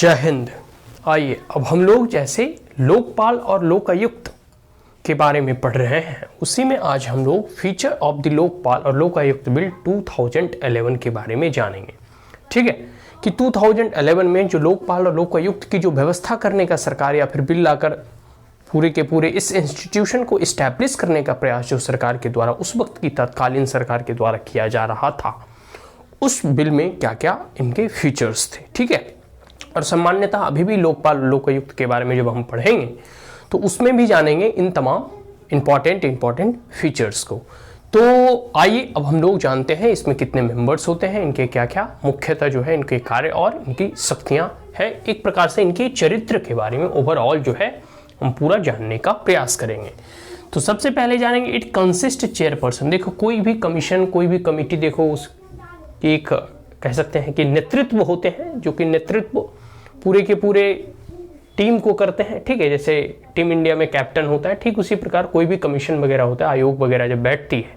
जय हिंद। आइए अब हम लोग जैसे लोकपाल और लोकायुक्त के बारे में पढ़ रहे हैं, उसी में आज हम लोग फीचर ऑफ द लोकपाल और लोकायुक्त बिल 2011 के बारे में जानेंगे। ठीक है कि 2011 में जो लोकपाल और लोकायुक्त की जो व्यवस्था करने का सरकार या फिर बिल लाकर पूरे के पूरे इस इंस्टीट्यूशन को इस्टेब्लिश करने का प्रयास जो सरकार के द्वारा उस वक्त की तत्कालीन सरकार के द्वारा किया जा रहा था, उस बिल में क्या क्या इनके फीचर्स थे। ठीक है, और सामान्यतः अभी भी लोकपाल लोकायुक्त के बारे में जब हम पढ़ेंगे तो उसमें भी जानेंगे इन तमाम इंपॉर्टेंट फीचर्स को। तो आइए अब हम लोग जानते हैं इसमें कितने मेंबर्स होते हैं, इनके क्या क्या मुख्यतः जो है इनके कार्य और इनकी शक्तियां हैं, एक प्रकार से इनके चरित्र के बारे में ओवरऑल जो है हम पूरा जानने का प्रयास करेंगे। तो सबसे पहले जानेंगे इट कंसिस्ट चेयरपर्सन। देखो कोई भी कमीशन कोई भी कमिटी देखो उस एक कह सकते हैं कि नेतृत्व होते हैं, जो कि नेतृत्व पूरे के पूरे टीम को करते हैं। ठीक है, जैसे टीम इंडिया में कैप्टन होता है, ठीक उसी प्रकार कोई भी कमीशन वगैरह होता है, आयोग वगैरह जब बैठती है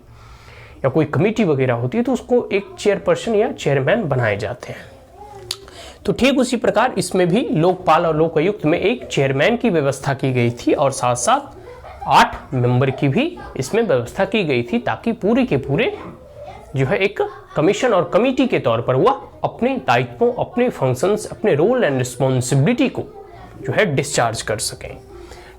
या कोई कमेटी वगैरह होती है तो उसको एक चेयरपर्सन या चेयरमैन बनाए जाते हैं। तो ठीक उसी प्रकार इसमें भी लोकपाल और लोकायुक्त में एक चेयरमैन की व्यवस्था की गई थी और साथ साथ 8 मेंबर की भी इसमें व्यवस्था की गई थी, ताकि पूरे के पूरे जो है एक कमीशन और कमेटी के तौर पर वह अपने दायित्वों, अपने फंक्शंस, अपने रोल एंड रिस्पॉन्सिबिलिटी को जो है डिस्चार्ज कर सकें।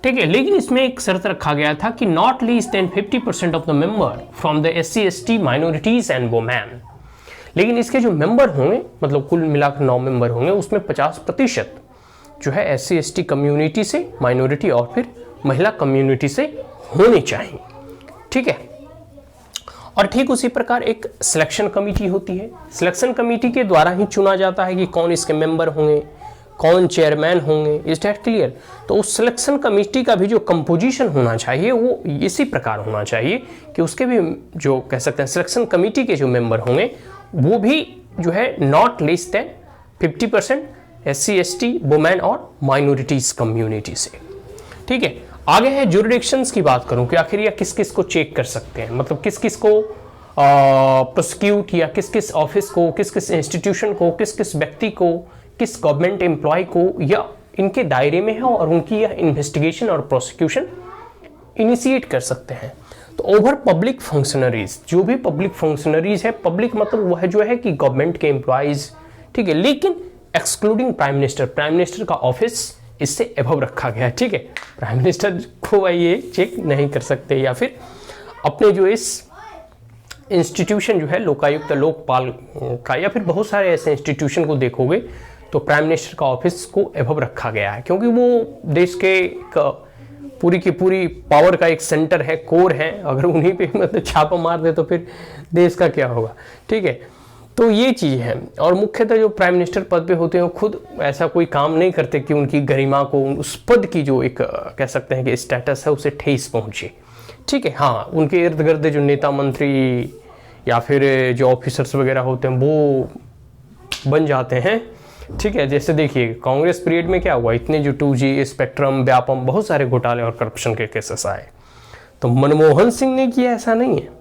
ठीक है, लेकिन इसमें एक शर्त रखा गया था कि not less than 50% of the member from the SC/ST minorities and women. लेकिन इसके जो मेंबर होंगे, मतलब कुल मिलाकर 9 मेंबर होंगे, उसमें 50% जो है SC/ST कम्युनिटी से, माइनॉरिटी और फिर महिला कम्युनिटी से होने चाहिए। ठीक है, और ठीक उसी प्रकार एक सिलेक्शन कमेटी होती है। सिलेक्शन कमेटी के द्वारा ही चुना जाता है कि कौन इसके मेंबर होंगे, कौन चेयरमैन होंगे। Is that clear? तो उस सिलेक्शन कमेटी का भी जो कंपोजिशन होना चाहिए वो इसी प्रकार होना चाहिए कि उसके भी जो कह सकते हैं सिलेक्शन कमेटी के जो मेंबर होंगे वो भी जो है not less than 50% SC/ST women और माइनॉरिटीज कम्युनिटी से। ठीक है, आगे है जुरिडिक्शंस की बात करूं कि आखिर यह किस किस को चेक कर सकते हैं, मतलब किस किस को प्रोसिक्यूट या किस किस ऑफिस को, किस किस इंस्टीट्यूशन को, किस किस व्यक्ति को, किस गवर्नमेंट एम्प्लॉय को या इनके दायरे में है और उनकी यह इन्वेस्टिगेशन और प्रोसिक्यूशन इनिशिएट कर सकते हैं। तो ओवर पब्लिक फंक्शनरीज, जो भी पब्लिक फंक्शनरीज है, पब्लिक मतलब वह जो है कि गवर्नमेंट के एम्प्लॉयज, ठीक है, लेकिन excluding prime minister, prime minister का ऑफिस इससे एभव रखा गया है। ठीक है, प्राइम मिनिस्टर को ये चेक नहीं कर सकते, या फिर अपने जो इस इंस्टीट्यूशन जो है लोकायुक्त लोकपाल का या फिर बहुत सारे ऐसे इंस्टीट्यूशन को देखोगे तो प्राइम मिनिस्टर का ऑफिस को एभव रखा गया है, क्योंकि वो देश के पूरी की पूरी पावर का एक सेंटर है, कोर है। अगर उन्हीं पे मतलब छापा मार दे तो फिर देश का क्या होगा। ठीक है, तो ये चीज़ है। और मुख्यतः जो प्राइम मिनिस्टर पद पे होते हैं खुद ऐसा कोई काम नहीं करते कि उनकी गरिमा को, उस पद की जो एक कह सकते हैं कि स्टेटस है उसे ठेस पहुंचे। ठीक है, हाँ, उनके इर्द गिर्द जो नेता मंत्री या फिर जो ऑफिसर्स वगैरह होते हैं वो बन जाते हैं। ठीक है, जैसे देखिए कांग्रेस पीरियड में क्या हुआ, इतने जो 2G स्पेक्ट्रम, व्यापम, बहुत सारे घोटाले और करप्शन के केसेस आए। तो मनमोहन सिंह ने किया ऐसा नहीं है।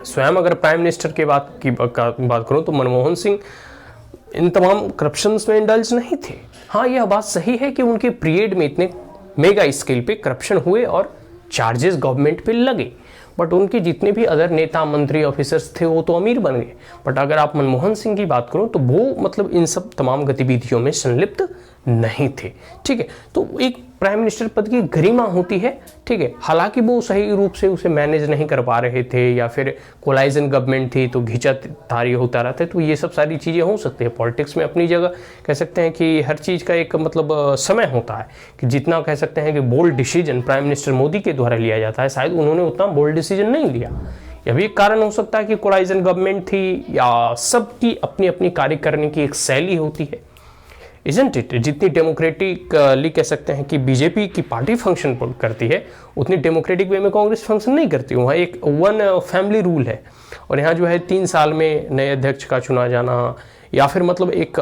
स्वयं अगर प्राइम मिनिस्टर के बात करूं तो मनमोहन सिंह इन तमाम करप्शंस में इंडल्ज नहीं थे। हाँ, यह बात सही है कि उनके पीरियड में इतने मेगा स्केल पे करप्शन हुए और चार्जेस गवर्नमेंट पे लगे, बट उनके जितने भी अदर नेता मंत्री ऑफिसर्स थे वो तो अमीर बन गए। बट अगर आप मनमोहन सिंह की बात करो तो वो मतलब इन सब तमाम गतिविधियों में संलिप्त नहीं थे। ठीक है, तो एक प्राइम मिनिस्टर पद की गरिमा होती है। ठीक है, हालांकि वो सही रूप से उसे मैनेज नहीं कर पा रहे थे या फिर कोलाइजन गवर्नमेंट थी तो घिंचा तारी होता रहता है, तो ये सब सारी चीज़ें हो सकती है। पॉलिटिक्स में अपनी जगह कह सकते हैं कि हर चीज़ का एक मतलब समय होता है कि जितना कह सकते हैं कि bold decision prime minister Modi के द्वारा लिया जाता है, शायद उन्होंने उतना बोल्ड डिसीजन नहीं लिया। यह भी एक कारण हो सकता है कि कोलाइजन गवर्नमेंट थी, या सबकी अपनी अपनी कार्य करने की एक शैली होती है। Isn't it? जितनी डेमोक्रेटिकली कह सकते हैं कि बीजेपी की पार्टी फंक्शन करती है उतनी डेमोक्रेटिक वे में कांग्रेस फंक्शन नहीं करती। वहाँ एक वन फैमिली रूल है और यहाँ जो है 3 साल में नए अध्यक्ष का चुना जाना, या फिर मतलब एक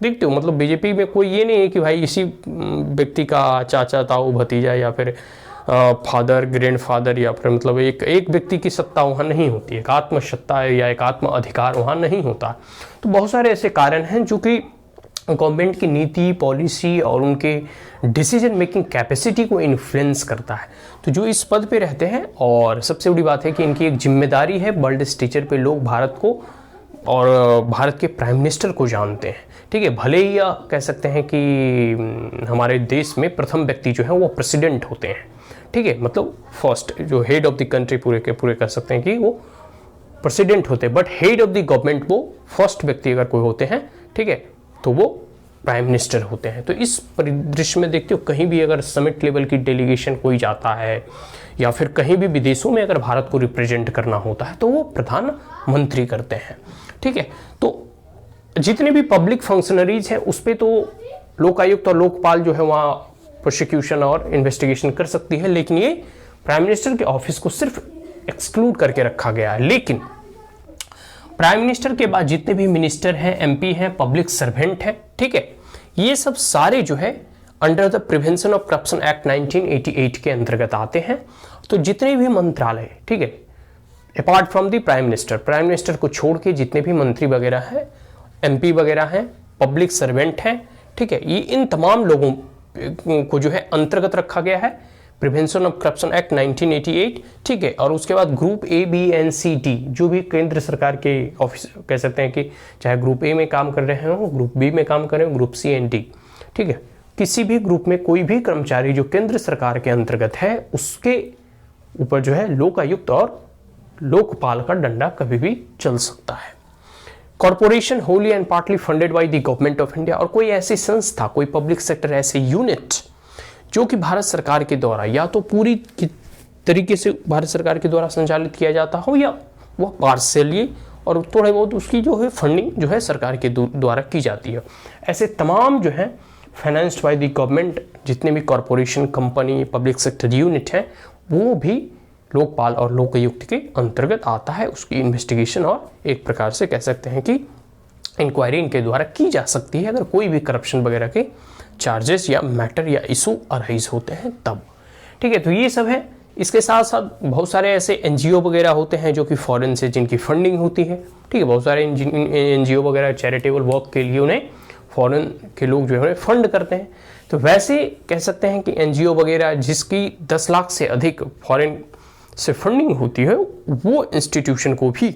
देखते हो मतलब बीजेपी में कोई ये नहीं है कि भाई इसी व्यक्ति का चाचा ताऊ भतीजा या फिर फादर ग्रैंड फादर या फिर मतलब एक व्यक्ति की सत्ता वहाँ नहीं होती, एक आत्म सत्ता या एक आत्म अधिकार वहाँ नहीं होता। तो बहुत सारे ऐसे कारण हैं जो कि गवर्नमेंट की नीति, पॉलिसी और उनके डिसीजन मेकिंग कैपेसिटी को इन्फ्लुएंस करता है। तो जो इस पद पे रहते हैं, और सबसे बड़ी बात है कि इनकी एक जिम्मेदारी है, वर्ल्ड स्टेचर पे लोग भारत को और भारत के प्राइम मिनिस्टर को जानते हैं। ठीक है, भले ही या कह सकते हैं कि हमारे देश में प्रथम व्यक्ति जो है वो प्रेसिडेंट होते हैं। ठीक है, मतलब फर्स्ट जो हेड ऑफ द कंट्री पूरे के पूरे कह सकते हैं कि वो प्रेसिडेंट होते हैं, but head of the government वो फर्स्ट व्यक्ति अगर कोई होते हैं, ठीक है, तो वो प्राइम मिनिस्टर होते हैं। तो इस परिदृश्य में देखते हो, कहीं भी अगर समिट लेवल की डेलीगेशन कोई जाता है या फिर कहीं भी विदेशों में अगर भारत को रिप्रेजेंट करना होता है तो वो प्रधानमंत्री करते हैं। ठीक है, तो जितने भी पब्लिक फंक्शनरीज हैं उस पर तो लोकायुक्त और लोकपाल जो है वहाँ प्रोसिक्यूशन और इन्वेस्टिगेशन कर सकती है, लेकिन ये प्राइम मिनिस्टर के ऑफिस को सिर्फ एक्सक्लूड करके रखा गया है। लेकिन प्राइम मिनिस्टर के बाद जितने भी मिनिस्टर हैं, एमपी हैं, पब्लिक सर्वेंट हैं, ठीक है, ये सब सारे जो है under the prevention of corruption act 1988 के अंतर्गत आते हैं। तो जितने भी मंत्रालय, ठीक है, apart from the prime minister को छोड़ के जितने भी मंत्री वगैरह हैं, एमपी वगैरह हैं, पब्लिक सर्वेंट हैं, ठीक है, ये इन तमाम लोगों को जो है अंतर्गत रखा गया है प्रिवेंशन ऑफ करप्शन एक्ट 1988। ठीक है, और उसके बाद group A, B, N, C, D जो भी केंद्र सरकार के ऑफिस कह सकते हैं कि चाहे ग्रुप ए में काम कर रहे हो, ग्रुप बी में काम कर रहे हो, ग्रुप सी एंड डी, ठीक है, किसी भी ग्रुप में कोई भी कर्मचारी जो केंद्र सरकार के अंतर्गत है उसके ऊपर जो है लोकायुक्त और लोकपाल का डंडा कभी भी चल सकता है। Corporation Holi and partly funded by the government of India, और कोई ऐसी संस्था, कोई पब्लिक सेक्टर ऐसे यूनिट जो कि भारत सरकार के द्वारा या तो पूरी तरीके से भारत सरकार के द्वारा संचालित किया जाता हो या वह पार्शियली और थोड़े बहुत उसकी जो है फंडिंग जो है सरकार के द्वारा की जाती है, ऐसे तमाम जो है फाइनेंस्ड बाय द गवर्नमेंट जितने भी corporation, company, public sector unit हैं वो भी लोकपाल और लोकायुक्त के अंतर्गत आता है। उसकी इन्वेस्टिगेशन और एक प्रकार से कह सकते हैं कि इंक्वायरी इनके द्वारा की जा सकती है अगर कोई भी करप्शन वगैरह के चार्जेस या मैटर या इशू अराइज होते हैं तब। ठीक है, तो ये सब है। इसके साथ साथ बहुत सारे ऐसे एनजीओ वगैरह होते हैं जो कि फॉरेन से जिनकी फंडिंग होती है। ठीक है, बहुत सारे एनजीओ वगैरह चैरिटेबल वर्क के लिए उन्हें फॉरेन के लोग जो है फंड करते हैं। तो वैसे कह सकते हैं कि एनजीओ वगैरह जिसकी 10 लाख से अधिक फॉरेन से फंडिंग होती है वो इंस्टीट्यूशन को भी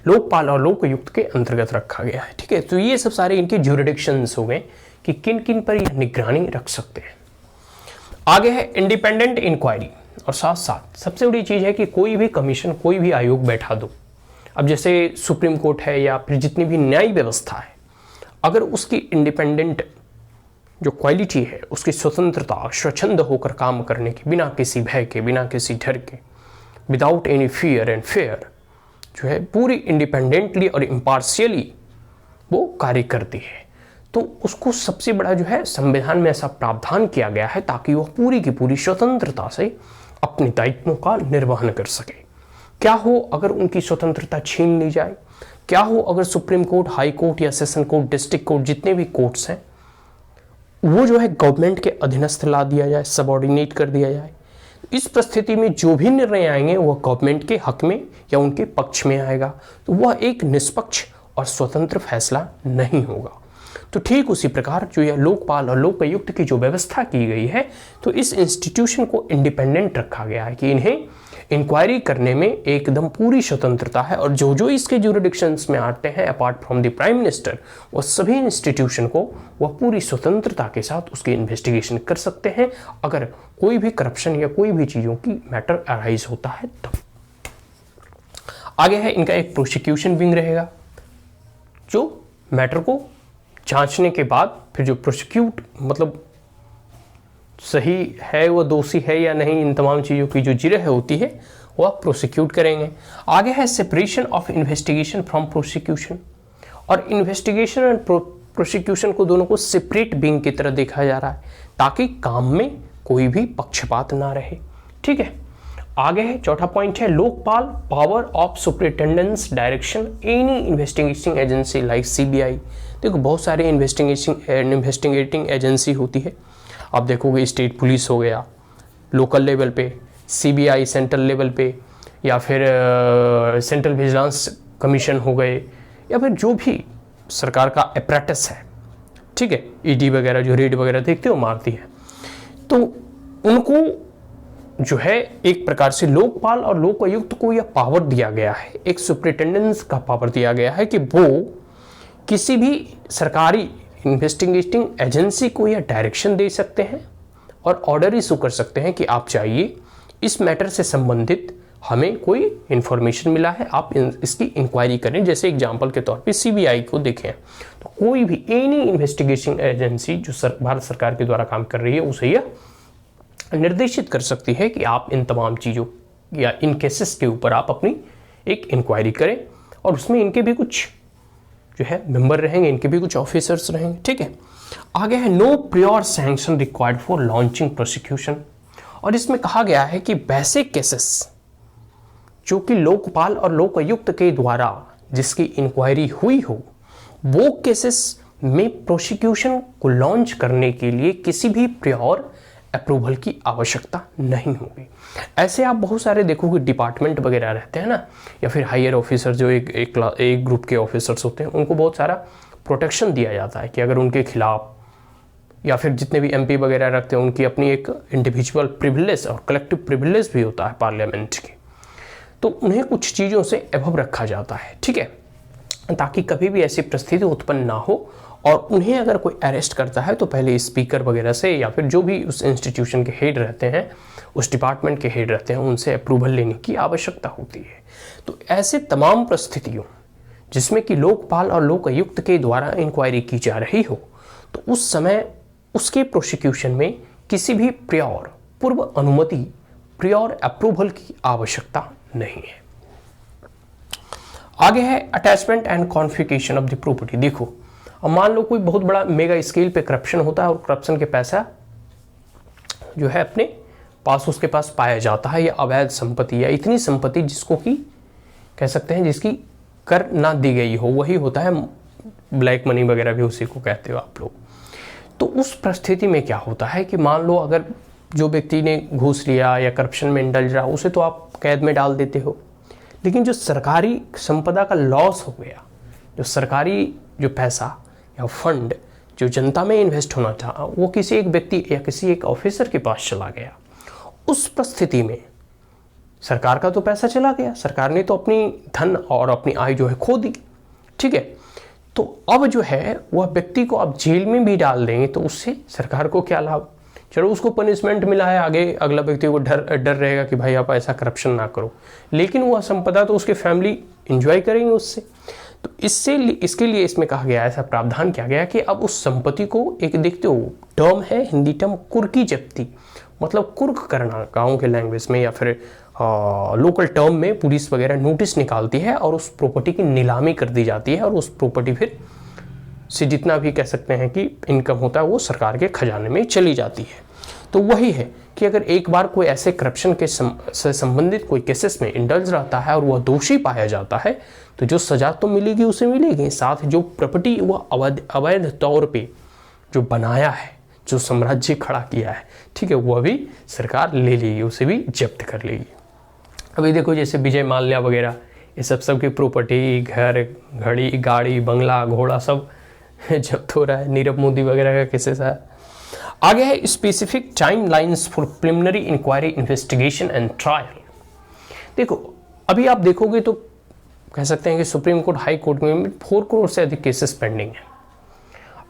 लोकपाल और लोकायुक्त के अंतर्गत रखा गया है। ठीक है, तो ये सब सारे इनके ज्यूरिडिक्शंस हो गए कि किन किन पर यह निगरानी रख सकते हैं। आगे है इंडिपेंडेंट इंक्वायरी, और साथ साथ सबसे बड़ी चीज है कि कोई भी कमीशन, कोई भी आयोग बैठा दो। अब जैसे सुप्रीम कोर्ट है या फिर जितनी भी न्याय व्यवस्था है, अगर उसकी इंडिपेंडेंट जो क्वालिटी है, उसकी स्वतंत्रता, स्वच्छंद होकर काम करने की, बिना किसी भय के, बिना किसी डर के, without any fear and fair, जो है पूरी इंडिपेंडेंटली और इम्पार्शियली वो कार्य करती है, तो उसको सबसे बड़ा जो है संविधान में ऐसा प्रावधान किया गया है ताकि वह पूरी की पूरी स्वतंत्रता से अपने दायित्वों का निर्वहन कर सके। क्या हो अगर उनकी स्वतंत्रता छीन ली जाए? क्या हो अगर सुप्रीम कोर्ट, हाई कोर्ट या सेशन कोर्ट, डिस्ट्रिक्ट कोर्ट, जितने भी कोर्ट्स हैं वो जो है गवर्नमेंट के अधीनस्थ ला दिया जाए, सबऑर्डिनेट कर दिया जाए? इस परिस्थिति में जो भी निर्णय आएंगे वह गवर्नमेंट के हक में या उनके पक्ष में आएगा, तो वह एक निष्पक्ष और स्वतंत्र फैसला नहीं होगा। तो ठीक उसी प्रकार जो यह लोकपाल और लोकायुक्त की जो व्यवस्था की गई है, तो इस इंस्टीट्यूशन को इंडिपेंडेंट रखा गया है कि इन्हें इंक्वायरी करने में एकदम पूरी स्वतंत्रता है, और जो जो इसके ज्यूरिडिक्शंस में आते हैं apart from the prime minister, वो सभी इंस्टीट्यूशन को वह पूरी स्वतंत्रता के साथ उसकी इन्वेस्टिगेशन कर सकते हैं अगर कोई भी करप्शन या कोई भी चीज़ों की मैटर अराइज होता है तब। आगे है इनका एक प्रोसिक्यूशन विंग रहेगा जो मैटर को जांचने के बाद फिर जो प्रोसिक्यूट मतलब सही है, वह दोषी है या नहीं, इन तमाम चीज़ों की जो जिरह होती है वह प्रोसिक्यूट करेंगे। आगे है separation of investigation from prosecution, और इन्वेस्टिगेशन एंड प्रोसिक्यूशन को दोनों को सेपरेट विंग की तरह देखा जा रहा है ताकि काम में कोई भी पक्षपात ना रहे। ठीक है, आगे है चौथा पॉइंट है Lokpal power of superintendence direction any investigating agency like CBI. देखो बहुत सारे इन्वेस्टिगेटिंग एजेंसी होती है, आप देखोगे स्टेट पुलिस हो गया लोकल लेवल पे, सीबीआई सेंट्रल लेवल पे, या फिर सेंट्रल विजिलेंस कमीशन हो गए, या फिर जो भी सरकार का अपैरेटस है ठीक है, ईडी वगैरह जो रेड वगैरह देखते हो मारती है, तो उनको जो है एक प्रकार से लोकपाल और लोकायुक्त को यह पावर दिया गया है, एक सुपरिटेंडेंस का पावर दिया गया है कि वो किसी भी सरकारी इन्वेस्टिगेटिंग एजेंसी को यह डायरेक्शन दे सकते हैं और ऑर्डर इशू कर सकते हैं कि आप चाहिए इस मैटर से संबंधित हमें कोई इंफॉर्मेशन मिला है, आप इसकी इंक्वायरी करें। जैसे एग्जांपल के तौर पे सीबीआई को देखें, तो कोई भी एनी इन्वेस्टिगेशन एजेंसी जो भारत सरकार के द्वारा काम कर रही है उसे यह निर्देशित कर सकती है कि आप इन तमाम चीज़ों या इन केसेस के ऊपर आप अपनी एक इंक्वायरी करें, और उसमें इनके भी कुछ जो है मेंबर रहेंगे, इनके भी कुछ ऑफिसर्स रहेंगे। ठीक है, आगे है no prior sanction required for launching prosecution, और इसमें कहा गया है कि वैसे केसेस जो कि लोकपाल और लोकायुक्त के द्वारा जिसकी इंक्वायरी हुई हो, वो केसेस में प्रोसिक्यूशन को लॉन्च करने के लिए किसी भी प्रियोर अप्रूवल की आवश्यकता नहीं होगी। ऐसे आप बहुत सारे देखोगे डिपार्टमेंट वगैरह रहते हैं ना, या फिर हायर ऑफिसर जो एक ग्रुप के ऑफिसर्स होते हैं, उनको बहुत सारा प्रोटेक्शन दिया जाता है कि अगर उनके खिलाफ या फिर जितने भी एमपी वगैरह रखते हैं उनकी अपनी एक इंडिविजुअल प्रिविलेज और कलेक्टिव प्रिविलेज भी होता है पार्लियामेंट की, तो उन्हें कुछ चीज़ों से अभव रखा जाता है। ठीक है, ताकि कभी भी ऐसी परिस्थिति उत्पन्न ना हो, और उन्हें अगर कोई अरेस्ट करता है तो पहले स्पीकर वगैरह से या फिर जो भी उस इंस्टीट्यूशन के हेड रहते हैं, उस डिपार्टमेंट के हेड रहते हैं, उनसे अप्रूवल लेने की आवश्यकता होती है। तो ऐसे तमाम परिस्थितियों जिसमें कि लोकपाल और लोकायुक्त के द्वारा इंक्वायरी की जा रही हो, तो उस समय उसके प्रोसिक्यूशन में किसी भी प्रियोर पूर्व अनुमति, प्रियोर अप्रूवल की आवश्यकता नहीं है। आगे है attachment and configuration of the property. देखो, अब मान लो कोई बहुत बड़ा मेगा स्केल पे करप्शन होता है और करप्शन के पैसा जो है अपने पास उसके पास पाया जाता है, या अवैध संपत्ति या इतनी संपत्ति जिसको कि कह सकते हैं जिसकी कर ना दी गई हो, वही होता है ब्लैक मनी वगैरह भी उसी को कहते हो आप लोग। तो उस परिस्थिति में क्या होता है कि मान लो अगर जो व्यक्ति ने घूस लिया या करप्शन में इंडल्ज रहा, उसे तो आप कैद में डाल देते हो, लेकिन जो सरकारी संपदा का लॉस हो गया, जो सरकारी जो पैसा या फंड जो जनता में इन्वेस्ट होना था, वो किसी एक व्यक्ति या किसी एक ऑफिसर के पास चला गया, उस परिस्थिति में सरकार का तो पैसा चला गया, सरकार ने तो अपनी धन और अपनी आय जो है खो दी। ठीक है, तो अब जो है वह व्यक्ति को आप जेल में भी डाल देंगे तो उससे सरकार को क्या लाभ? चलो उसको पनिशमेंट मिला है, आगे अगला व्यक्ति को डर रहेगा कि भाई आप ऐसा करप्शन ना करो, लेकिन वह संपदा तो उसके फैमिली एंजॉय करेंगे उससे। तो इसके लिए इसमें कहा गया, ऐसा प्रावधान किया गया कि अब उस संपत्ति को एक देखते हो टर्म है हिंदी टर्म कुर्की जब्ती, मतलब कुर्क करना गाँव के लैंग्वेज में, या फिर लोकल टर्म में पुलिस वगैरह नोटिस निकालती है और उस प्रॉपर्टी की नीलामी कर दी जाती है, और उस प्रॉपर्टी फिर से जितना भी कह सकते हैं कि इनकम होता है वो सरकार के खजाने में चली जाती है। तो वही है कि अगर एक बार कोई ऐसे करप्शन के से संबंधित कोई केसेस में इंडल्ज रहता है और वह दोषी पाया जाता है, तो जो सजा तो मिलेगी उसे मिलेगी, साथ जो प्रॉपर्टी वह अवैध तौर पे जो बनाया है, जो साम्राज्य खड़ा किया है, ठीक है, वह भी सरकार ले लेगी, उसे भी जब्त कर लेगी। अभी देखो जैसे विजय माल्या वगैरह, ये सब की प्रॉपर्टी, घर, घड़ी, गाड़ी, बंगला, घोड़ा सब जब्त हो रहा है। नीरव मोदी वगैरह का केसेस है। आगे है specific time lines for preliminary inquiry, investigation and trial. देखो अभी आप देखोगे तो कह सकते हैं कि सुप्रीम कोर्ट, हाई कोर्ट में 4 करोड़ से अधिक केसेस पेंडिंग है।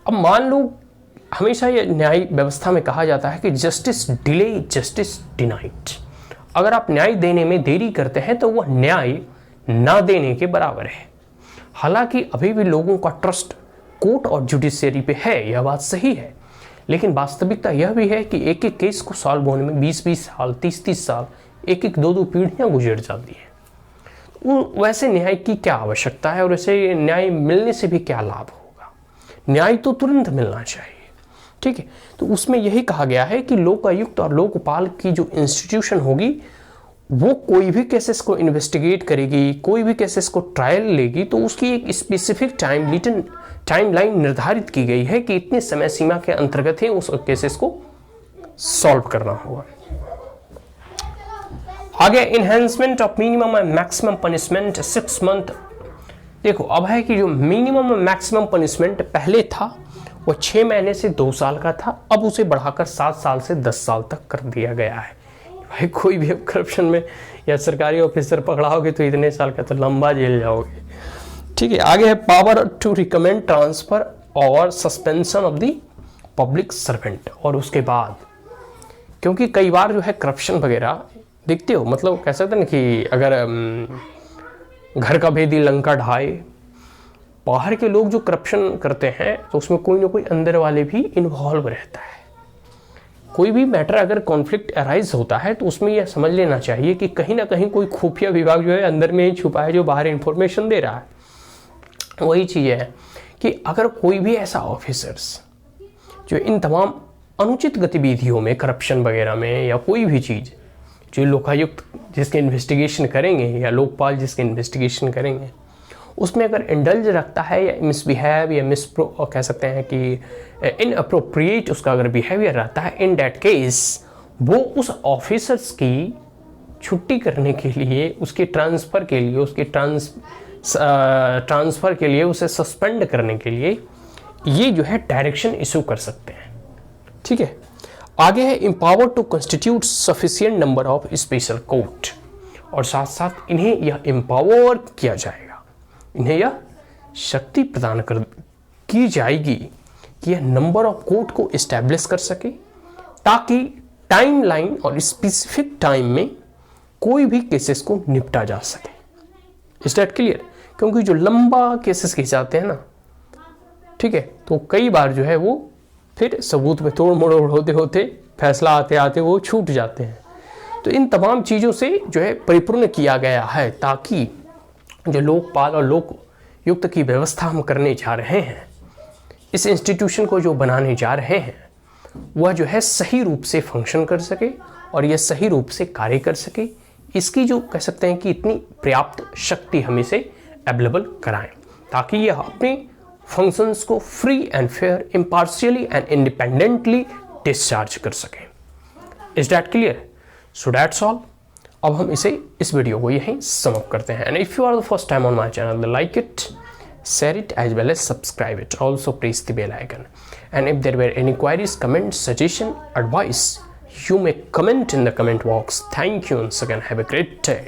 अब मान लो, हमेशा ये न्याय व्यवस्था में कहा जाता है कि जस्टिस डिले जस्टिस डिनाइड। अगर आप न्याय देने में देरी करते हैं तो वह न्याय ना देने के बराबर है। हालांकि अभी भी लोगों का ट्रस्ट कोर्ट और जुडिशियरी पे है, यह बात सही है, लेकिन वास्तविकता यह भी है कि एक एक केस को सॉल्व होने में 20-20 साल, 30-30 साल, एक 2-2 पीढ़ियां गुजर जाती हैं। वैसे न्याय की क्या आवश्यकता है और वैसे न्याय मिलने से भी क्या लाभ होगा? न्याय तो तुरंत मिलना चाहिए। ठीक है, तो उसमें यही कहा गया है कि लोकायुक्त और लोकपाल की जो इंस्टीट्यूशन होगी वो कोई भी केसेस को इन्वेस्टिगेट करेगी, कोई भी केसेस को ट्रायल लेगी, तो उसकी एक स्पेसिफिक टाइमलाइन निर्धारित की गई है कि इतने समय सीमा के अंतर्गत ही उस केसेस को सॉल्व करना होगा। आगे enhancement of minimum and maximum punishment 6 month. देखो अब है कि जो मिनिमम और मैक्सिमम पनिशमेंट पहले था वो 6 महीने से 2 साल का था, अब उसे बढ़ाकर 7 साल से 10 साल तक कर दिया गया है। भाई कोई भी करप्शन में या सरकारी ऑफिसर पकड़ाओगे तो इतने साल का तो लंबा जेल जाओगे। ठीक है, आगे है पावर टू रिकमेंड ट्रांसफर और suspension of the public servant. और उसके बाद क्योंकि कई बार जो है करप्शन वगैरह देखते हो, मतलब कह सकते हैं ना कि अगर घर का भेदी लंका ढाए, बाहर के लोग जो करप्शन करते हैं तो उसमें कोई ना कोई अंदर वाले भी इन्वॉल्व रहता है। कोई भी मैटर अगर कॉन्फ्लिक्ट अराइज होता है तो उसमें यह समझ लेना चाहिए कि कहीं ना कहीं कोई खुफिया विभाग जो है अंदर में ही छुपा है जो बाहर इंफॉर्मेशन दे रहा है। वही चीज़ है कि अगर कोई भी ऐसा ऑफिसर्स जो इन तमाम अनुचित गतिविधियों में, करप्शन वगैरह में या कोई भी चीज़ जो लोकायुक्त जिसके इन्वेस्टिगेशन करेंगे या लोकपाल जिसके इन्वेस्टिगेशन करेंगे उसमें अगर इंडल्ज रखता है या मिसबिहेव या कह सकते हैं कि इनअप्रोप्रिएट उसका अगर बिहेवियर रहता है, इन दैट केस वो उस ऑफिसर्स की छुट्टी करने के लिए, उसके ट्रांसफ़र के लिए, उसके ट्रांसफ़र के लिए, उसे सस्पेंड करने के लिए ये जो है डायरेक्शन इशू कर सकते हैं। ठीक है, आगे है empower to constitute sufficient number of special court, और साथ साथ इन्हें यह एम्पावर किया जाएगा, इन्हें यह शक्ति प्रदान की जाएगी कि यह नंबर ऑफ कोर्ट को इस्टेब्लिश कर सके ताकि टाइमलाइन और स्पेसिफिक टाइम में कोई भी केसेस को निपटा जा सके। Is that clear? क्योंकि जो लंबा केसेस खिंचाते हैं ना, ठीक है, तो कई बार जो है वो फिर सबूत में तोड़ मरोड़ होते होते फैसला आते आते वो छूट जाते हैं। तो इन तमाम चीज़ों से जो है परिपूर्ण किया गया है ताकि जो लोकपाल और लोकयुक्त की व्यवस्था हम करने जा रहे हैं, इस इंस्टीट्यूशन को जो बनाने जा रहे हैं, वह जो है सही रूप से फंक्शन कर सके और यह सही रूप से कार्य कर सके। इसकी जो कह सकते हैं कि इतनी पर्याप्त शक्ति हम इसे अवेलेबल कराएं ताकि यह अपने फंक्शंस को free and fair, impartially and independently discharge कर सकें। Is that clear? So that's all. अब हम इस वीडियो को यहीं समाप्त करते हैं। And if you are the first time on my channel, like it, share it as well as subscribe it. Also press the bell icon. And if there were any queries, comments, suggestion, advice, you may comment in the comment box. Thank you once again. Have a great day.